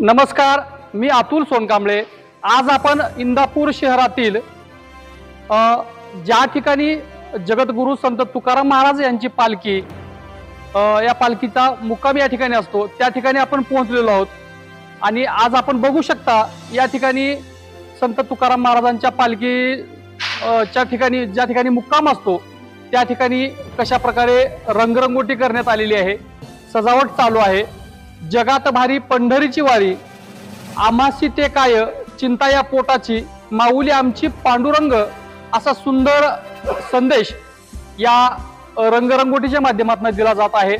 नमस्कार, मी अतुल सोनकांबळे। आज आपण इंदापूर शहरातील ज्या ठिकाणी जगद्गुरू संत तुकाराम महाराज यांची पालखी या पालखीचा मुक्काम या ठिकाणी असतो त्या ठिकाणी आपण पोहोचलेलो आहोत। आणि आज आपण बघू शकता या ठिकाणी संत तुकाराम महाराजांच्या पालखी च्या ठिकाणी ज्या ठिकाणी मुक्काम असतो त्या ठिकाणी कशा प्रकारे रंगरंगोटी करण्यात आलेली आहे, सजावट चालू आहे। जगात भारी पंढरीची वारी, आमासी ते काय चिंता या पोटाची, माऊली आमची पांडुरंग, असा सुंदर संदेश या रंगरंगोटीच्या माध्यमातून दिला जात आहे।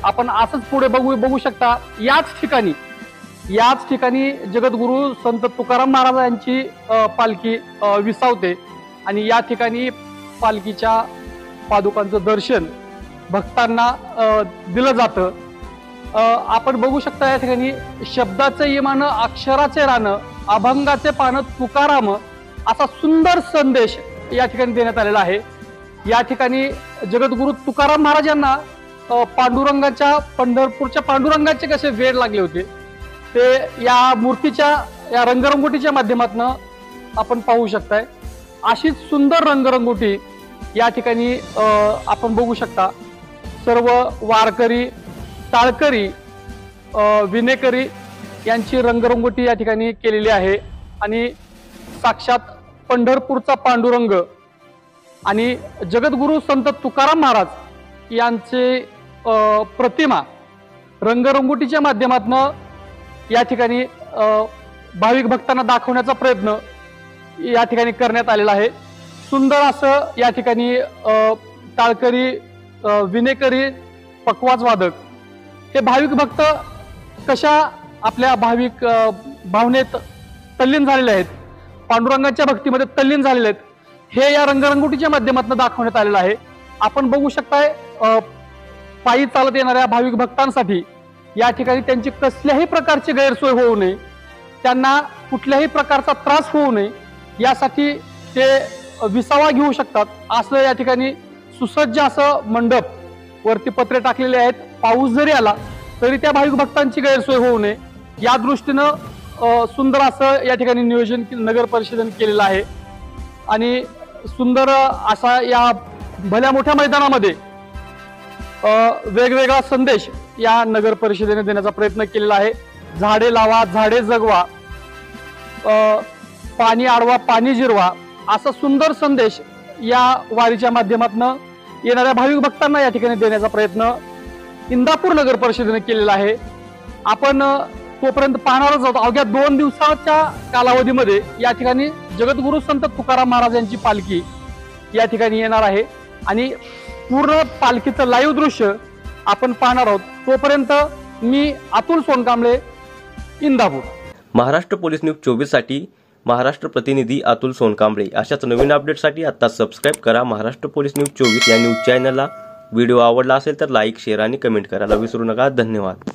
आपण असंच पुढे बघू शकता याच ठिकाणी जगद्गुरू संत तुकाराम महाराज यांची पालखी विसावते आणि या ठिकाणी पालखीच्या पादुकांचं दर्शन भक्तांना दिलं जातं। आपण बघू शकता या ठिकाणी शब्दाचे इमान, अक्षराचे रान, अभंगाचे पान तुकाराम, असा सुंदर संदेश या ठिकाणी देण्यात आलेला आहे। या ठिकाणी जगद्गुरू तुकाराम महाराजांना पांडुरंगाच्या पंढरपूरच्या पांडुरंगाचे कसे वेड लागले होते ते या मूर्तीच्या या रंगरंगोटीच्या माध्यमातून आपण पाहू शकताय। अशीच सुंदर रंगरंगोटी या ठिकाणी आपण बघू शकता। सर्व वारकरी, टाळकरी, विनेकरी यांची रंगरंगोटी या ठिकाणी केलेली आहे आणि साक्षात पंढरपूरचा पांडुरंग आणि जगद्गुरू संत तुकाराम महाराज यांचे प्रतिमा रंगरंगोटीच्या माध्यमातून या ठिकाणी भाविक भक्तांना दाखवण्याचा प्रयत्न या ठिकाणी करण्यात आलेला आहे। सुंदर असं या ठिकाणी टाळकरी, विनेकरी, पखवाज वादक हे भाविक भक्त कशा आपल्या भाविक भावनेत तल्लीन झालेले आहेत, पांडुरंगाच्या भक्तीमध्ये तल्लीन झालेले आहेत, हे या रंगरंगोटीच्या माध्यमातून दाखवण्यात आलेलं आहे। आपण बघू शकताय पायी चालत येणाऱ्या भाविक भक्तांसाठी या ठिकाणी त्यांची कसल्याही प्रकारची गैरसोय होऊ नये, त्यांना कुठल्याही प्रकारचा त्रास होऊ नये यासाठी ते विसावा घेऊ शकतात। असं या ठिकाणी सुसज्ज असं मंडप वरती पत्रे टाकलेले आहेत। पाऊस जरी आला तरी त्या भाविक भक्तांची गैरसोय होऊ नये या दृष्टीनं सुंदर असं या ठिकाणी नियोजन नगर परिषदेने केलेलं आहे आणि सुंदर असा या भल्या मोठ्या मैदानामध्ये वेगवेगळा संदेश या नगर परिषदेने देण्याचा प्रयत्न केलेला आहे। झाडे लावा, झाडे जगवा, पाणी अडवा, पाणी जिरवा, असा सुंदर संदेश या वारीच्या माध्यमातून येणाऱ्या भाविक भक्तांना या ठिकाणी देण्याचा प्रयत्न इंदापूर नगर परिषदेने केलेला आहे। आपण तोपर्यंत पाहणारच आहोत। अवघ्या 2 दिवसाच्या कालावधीमध्ये या ठिकाणी जगद्गुरू संत तुकाराम महाराज यांची पालखी या ठिकाणी येणार आहे आणि पूर्ण पालखीचं लाईव्ह दृश्य आपण पाहणार आहोत। तोपर्यंत मी अतुल सोनकांबळे, इंदापूर। महाराष्ट्र पोलीस न्यूज 24 साठी महाराष्ट्र प्रतिनिधी अतुल सोनकांबळे। अशाच नवीन अपडेटसाठी आता सबस्क्राइब करा महाराष्ट्र पोलीस न्यूज 24 या न्यूज चॅनलला। व्हिडिओ आवडला असेल तर लाईक, शेअर आणि कमेंट करायला विसरू नका। धन्यवाद।